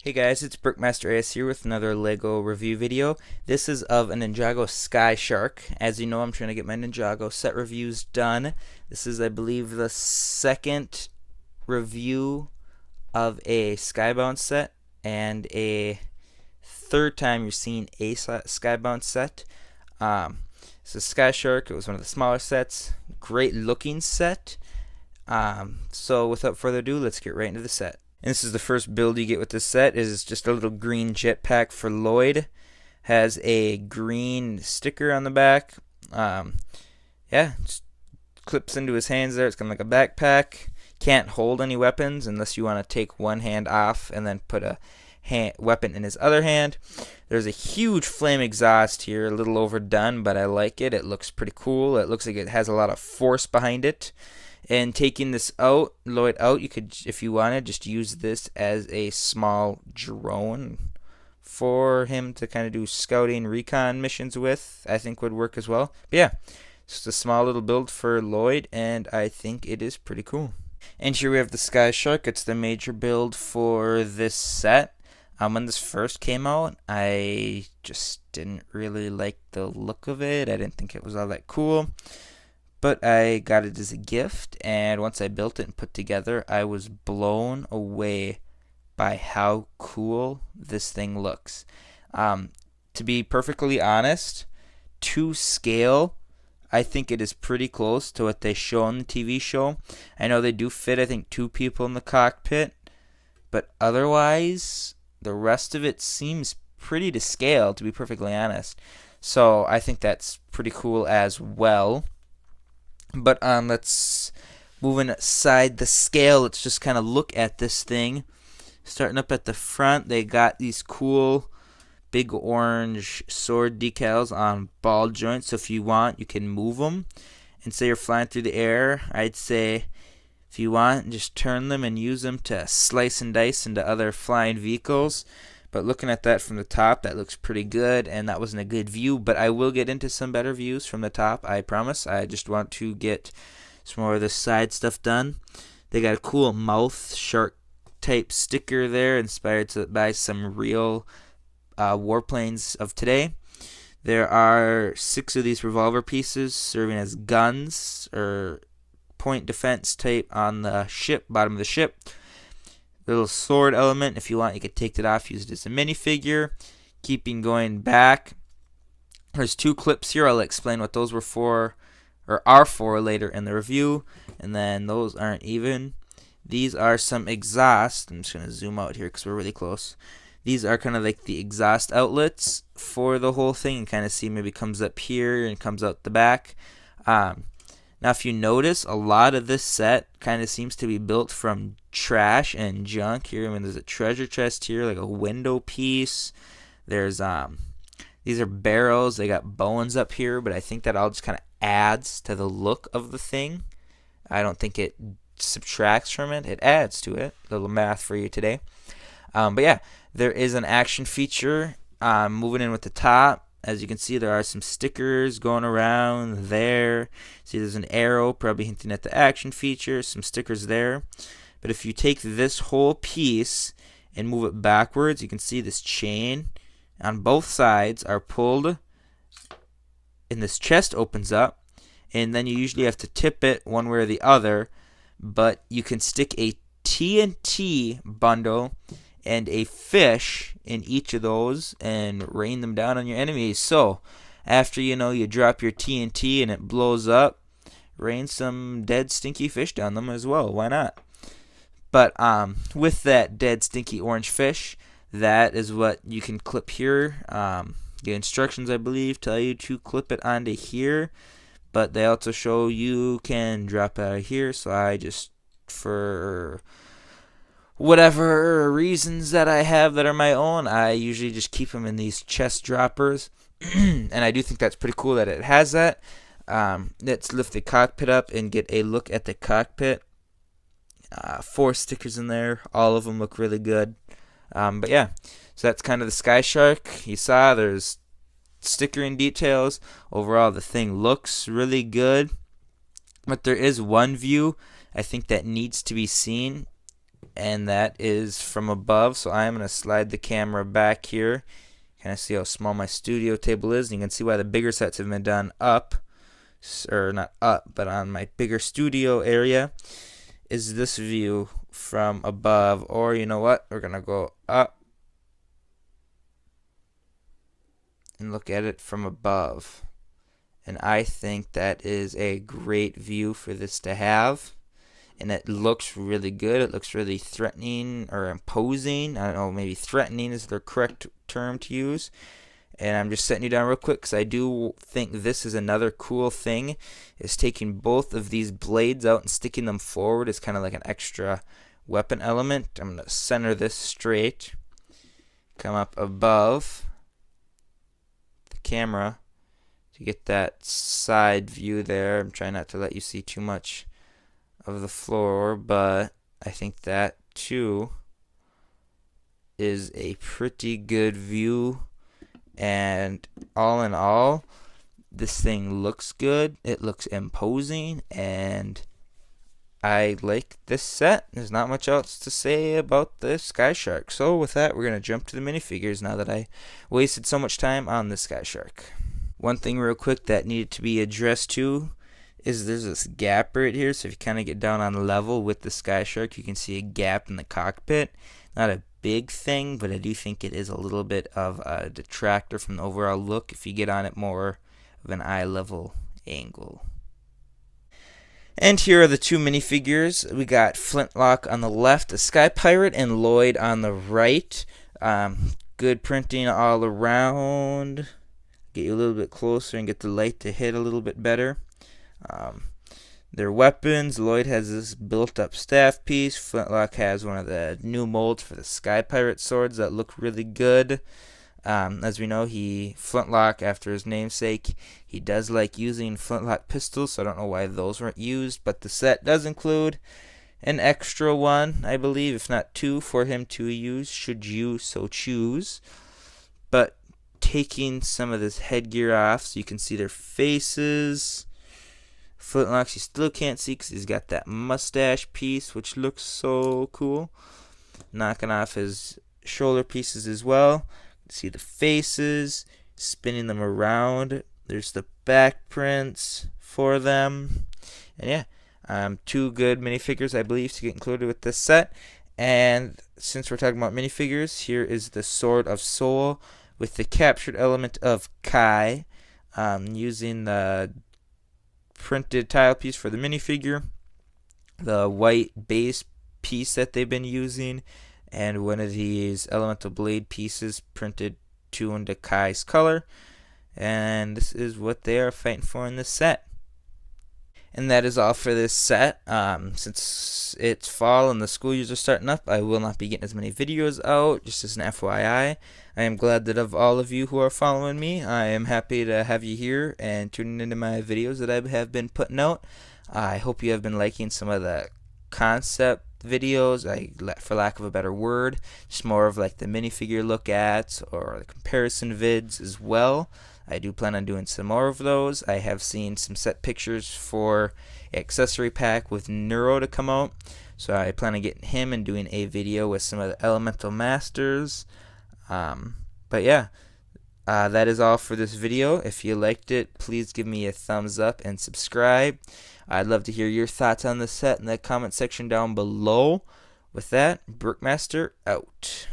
Hey guys, it's Brickmaster AS here with another LEGO review video. This is of a Ninjago Sky Shark. As you know, I'm trying to get my Ninjago set reviews done. This is, I believe, the second review of a Skybound set, and a third time you're seeing a Skybound set. This is Sky Shark. It was one of the smaller sets. Great looking set. So without further ado, let's get right into the set. And this is the first build you get with this set. Is just a little green jetpack for Lloyd. Has a green sticker on the back. Yeah, just clips into his hands there. It's kind of like a backpack. Can't hold any weapons unless you want to take one hand off and then put a weapon in his other hand. There's a huge flame exhaust here, a little overdone, but I like it. It looks pretty cool. It looks like it has a lot of force behind it. And taking this out, Lloyd out, you could, if you wanted, just use this as a small drone for him to kind of do scouting, recon missions with. I think would work as well. But yeah, just a small little build for Lloyd, and I think it is pretty cool. And here we have the Sky Shark. It's the major build for this set. When this first came out, I just didn't really like the look of it. I didn't think it was all that cool. But I got it as a gift, and once I built it and put together, I was blown away by how cool this thing looks. To be perfectly honest, to scale, I think it is pretty close to what they show on the TV show. I know they do fit, I think, 2 people in the cockpit, but otherwise, the rest of it seems pretty to scale, to be perfectly honest. So I think that's pretty cool as well. But let's move inside the scale. Let's just kind of look at this thing. Starting up at the front, they got these cool big orange sword decals on ball joints. So if you want, you can move them. And say you're flying through the air, I'd say if you want, just turn them and use them to slice and dice into other flying vehicles. But looking at that from the top, that looks pretty good, and that wasn't a good view. But I will get into some better views from the top, I promise. I just want to get some more of this side stuff done. They got a cool mouth shark type sticker there, inspired by some real warplanes of today. There are 6 of these revolver pieces serving as guns or point defense type on the ship, bottom of the ship. Little sword element. If you want, you could take it off, use it as a minifigure. Keeping going back, there's 2 clips here. I'll explain what those were for, or are for, later in the review. And then those aren't even. These are some exhaust. I'm just going to zoom out here because we're really close. These are kind of like the exhaust outlets for the whole thing. You kind of see maybe comes up here and comes out the back. Now, if you notice, a lot of this set kind of seems to be built from trash and junk here. I mean, there's a treasure chest here, like a window piece. There's these are barrels. They got bones up here, but I think that all just kind of adds to the look of the thing. I don't think it subtracts from it. It adds to it. A little math for you today. But yeah, there is an action feature moving in with the top. As you can see, there are some stickers going around there. See, there's an arrow, probably hinting at the action feature. Some stickers there. But if you take this whole piece and move it backwards, you can see this chain on both sides are pulled, and this chest opens up. And then you usually have to tip it one way or the other. But you can stick a TNT bundle and a fish in each of those and rain them down on your enemies. So after you drop your TNT and it blows up, rain some dead stinky fish down them as well. Why not? But with that dead stinky orange fish, that is what you can clip here. The instructions, I believe, tell you to clip it onto here, but they also show you can drop it out of here. So I just, for whatever reasons that I have that are my own, I usually just keep them in these chest droppers. And I do think that's pretty cool that it has that. Let's lift the cockpit up and get a look at the cockpit. 4 stickers in there. All of them look really good. But yeah, so that's kind of the Sky Shark. You saw there's stickering details. Overall, the thing looks really good. But there is one view I think that needs to be seen and that is from above. So I'm going to slide the camera back here. Kind of see how small my studio table is. And you can see why the bigger sets have been done up, or not up, but on my bigger studio area is this view from above. Or you know what? We're going to go up and look at it from above. And I think that is a great view for this to have. And it looks really good. It looks really threatening or imposing. I don't know, maybe threatening is the correct term to use. And I'm just setting you down real quick because I do think this is another cool thing, is taking both of these blades out and sticking them forward is kind of like an extra weapon element. I'm going to center this straight, come up above the camera to get that side view there. I'm trying not to let you see too much of the floor, but I think that too is a pretty good view. And all in all, this thing looks good. It looks imposing, and I like this set. There's not much else to say about the Sky Shark. So with that, we're going to jump to the minifigures now that I wasted so much time on the Sky Shark. One thing real quick that needed to be addressed too is there's this gap right here. So if you kind of get down on level with the Sky Shark, you can see a gap in the cockpit. Not a big thing, but I do think it is a little bit of a detractor from the overall look if you get on it more of an eye level angle. And here are the two minifigures. We got Flintlock on the left, the Sky Pirate, and Lloyd on the right. Good printing all around. Get you a little bit closer and get the light to hit a little bit better. Their weapons, Lloyd has this built-up staff piece. Flintlock has one of the new molds for the Sky Pirate swords that look really good. As we know, Flintlock, after his namesake, he does like using Flintlock pistols, so I don't know why those weren't used, but the set does include an extra one, I believe, if not two, for him to use, should you so choose. But taking some of this headgear off so you can see their faces. Flintlock, you still can't see because he's got that mustache piece, which looks so cool. Knocking off his shoulder pieces as well. See the faces, spinning them around. There's the back prints for them. And yeah, two good minifigures, I believe, to get included with this set. And since we're talking about minifigures, here is the Sword of Soul with the captured element of Kai, using the printed tile piece for the minifigure, the white base piece that they've been using, and one of these elemental blade pieces printed to into Kai's color. And this is what they are fighting for in this set. And that is all for this set. Since it's fall and the school years are starting up, I will not be getting as many videos out, just as an FYI. I am glad that of all of you who are following me, I am happy to have you here and tuning into my videos that I have been putting out. I hope you have been liking some of the concept videos, for lack of a better word, just more of like the minifigure look at or the comparison vids as well. I do plan on doing some more of those. I have seen some set pictures for accessory pack with Neuro to come out, so I plan on getting him and doing a video with some of the Elemental Masters. But yeah, that is all for this video. If you liked it, please give me a thumbs up and subscribe. I'd love to hear your thoughts on the set in the comment section down below. With that, Brickmaster out.